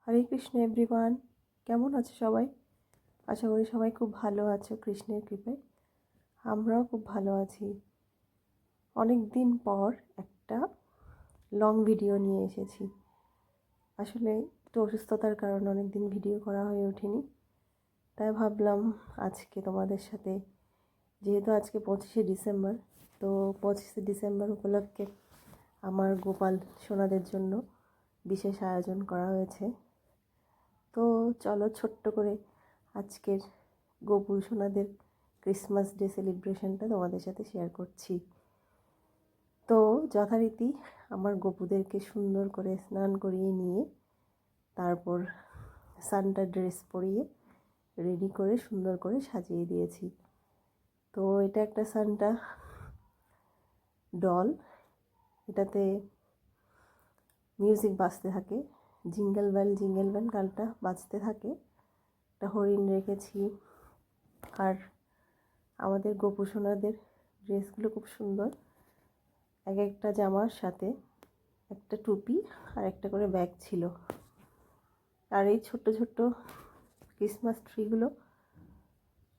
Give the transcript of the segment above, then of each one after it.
হরে Krishna everyone, কেমন আছো সবাই? আশা করি সবাই খুব ভালো আছো কৃষ্ণের কৃপায়। আমরাও খুব ভালো আছি। অনেক দিন পর একটা লং ভিডিও নিয়ে এসেছি। আসলে একটু অসুস্থতার কারণে অনেক দিন ভিডিও করা হয়ে ওঠেনি, তাই ভাবলাম আজকে তোমাদের সাথে, যেহেতু আজকে 25শে ডিসেম্বর, তো 25শে ডিসেম্বর উপলক্ষে আমার গোপাল সোনাদের জন্য বিশেষ আয়োজন করা হয়েছে। তো চলো ছোট্ট করে আজকের গোপুর সোনাদের ক্রিসমাস ডে সেলিব্রেশনটা তোমাদের সাথে শেয়ার করছি। তো যথারীতি আমার গোপুদেরকে সুন্দর করে স্নান করিয়ে নিয়ে তারপর সান্টা ড্রেস পরিয়ে রেডি করে সুন্দর করে সাজিয়ে দিয়েছি। তো এটা একটা সান্টা ডল, এটাতে মিউজিক বাজতে থাকে, জিঙ্গেল বেল গানটা বাজতে থাকে। একটা হরিণ রেখেছি। আর আমাদের গোপু সোনাদের ড্রেসগুলো খুব সুন্দর, এক একটা জামার সাথে একটা টুপি আর একটা করে ব্যাগ ছিল। আর এই ছোট্ট ছোট্ট ক্রিসমাস ট্রিগুলো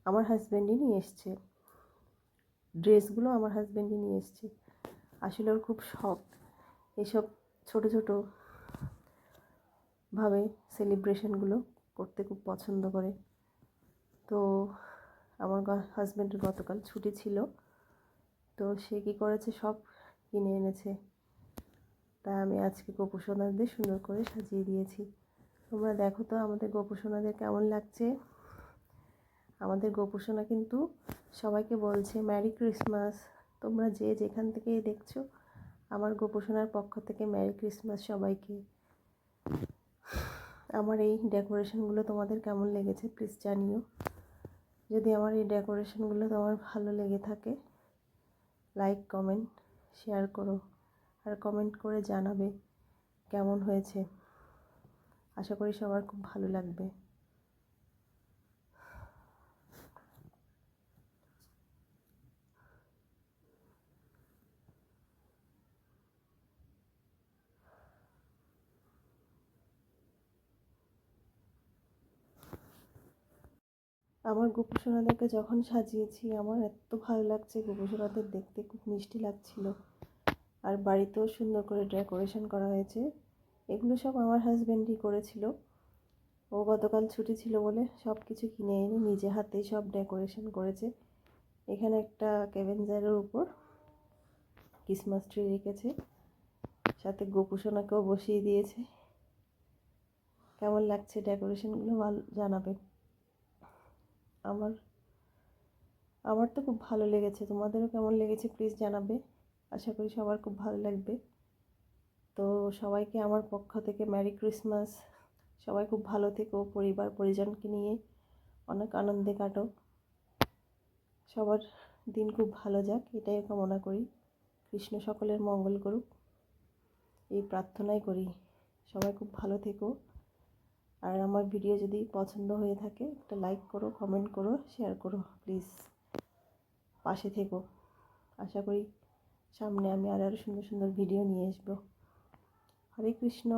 আমার হাজব্যান্ডই নিয়ে এসছে, ড্রেসগুলো আমার হাজব্যান্ডই নিয়ে এসছে। আসলে ওর খুব শখ এইসব ছোটো ছোটো ভাবে সেলিব্রেশনগুলো করতে, খুব পছন্দ করে। তো আমার হাজব্যান্ডের গতকাল ছুটি ছিল, তো সে কী করেছে, সব কিনে এনেছে। তাই আমি আজকে গোপু সোনাদের সুন্দর করে সাজিয়ে দিয়েছি। তোমরা দেখো তো আমাদের গোপু সোনাদের কেমন লাগছে। আমাদের গোপু সোনা কিন্তু সবাইকে বলছে ম্যারি ক্রিসমাস। তোমরা যে যেখান থেকে দেখছো, আমার গোপু সোনার পক্ষ থেকে ম্যারি ক্রিসমাস সবাইকে। আমার এই ডেকোরেশনগুলো তোমাদের কেমন লেগেছে প্লিজ জানিও। যদি আমার এই ডেকোরেশনগুলো তোমার ভালো লেগে থাকে, লাইক কমেন্ট শেয়ার করো, আর কমেন্ট করে জানাবে কেমন হয়েছে। আশা করি সবার খুব ভালো লাগবে। আমার গোপু সোনাদেরকে যখন সাজিয়েছি, আমার এত ভালো লাগছে, গোপু সোনাদের দেখতে খুব মিষ্টি লাগছিল। আর বাড়িতেও সুন্দর করে ডেকোরেশন করা হয়েছে। এগুলো সব আমার হাজব্যান্ডই করেছিল। ও গতকাল ছুটি ছিল বলে সব কিছু কিনে এনে নিজে হাতেই সব ডেকোরেশন করেছে। এখানে একটা ক্যাভেঞ্জারের উপর ক্রিসমাস ট্রি রেখেছে, সাথে গোপু সোনাকেও বসিয়ে দিয়েছে। কেমন লাগছে ডেকোরেশনগুলো ভালো জানাবে। আমার আমার তো খুব ভালো লেগেছে, তোমাদেরও কেমন লেগেছে প্লিজ জানাবে। আশা করি সবার খুব ভালো লাগবে। তো সবাইকে আমার পক্ষ থেকে ম্যারি ক্রিসমাস। সবাই খুব ভালো থেকো, পরিবার পরিজনকে নিয়ে অনেক আনন্দে কাটো। সবার দিন খুব ভালো যাক, এটাই কামনা করি। কৃষ্ণ সকলের মঙ্গল করুক, এই প্রার্থনাই করি। সবাই খুব ভালো থেকো। আর আমার ভিডিও যদি পছন্দ হয়ে থাকে, একটা লাইক করো, কমেন্ট করো, শেয়ার করো প্লিজ। পাশে থেকো। আশা করি সামনে আমি আরও সুন্দর সুন্দর ভিডিও নিয়ে আসবো। হরে কৃষ্ণ।